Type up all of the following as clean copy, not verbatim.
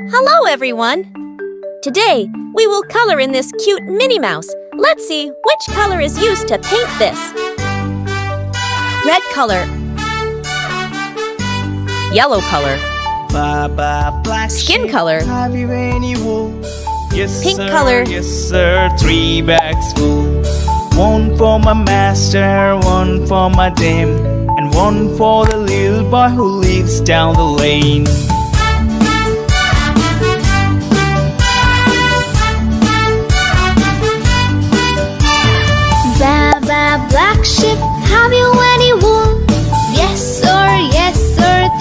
Hello, everyone! Today, we will color in this cute Minnie Mouse. Let's see which color is used to paint this. Red color. Yellow color. Skin color. Yes, Pink sir, color. Yes, sir. 3 bags full. 1 for my master, 1 for my dame, and 1 for the little boy who lives down the lane. Black sheep, have you any wool? Yes sir,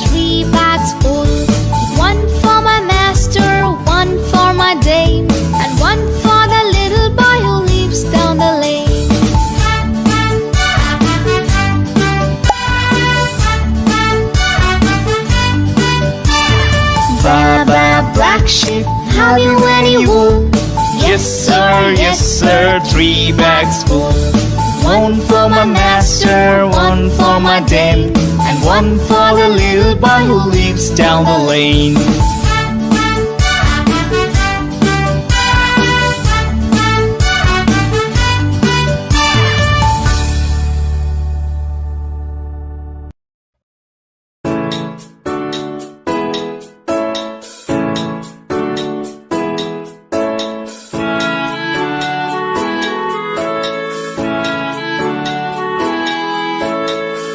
3 bags full. 1 for my master, 1 for my dame, and 1 for the little boy who lives down the lane. Black sheep, have you any wool? Yes, sir, 3 bags full. 1 for my master, 1 for my dame, and 1 for the little boy who lives down the lane.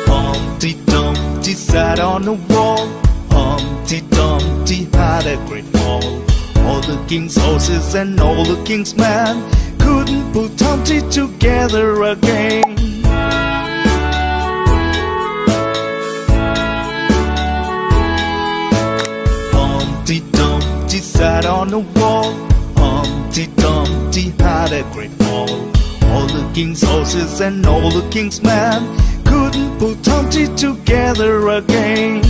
Humpty Dumpty sat on a wall. Humpty Dumpty had a great fall. All the king's horses and all the king's men couldn't put Humpty together again. Humpty Dumpty sat on a wall. Humpty Dumpty had a great fall. All the king's horses and all the king's men couldn't put Humpty together again.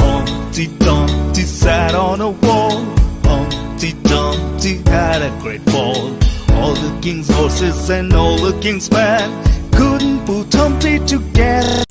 Humpty Dumpty sat on a wall. Humpty Dumpty had a great fall. All the king's horses and all the king's men couldn't put Humpty together.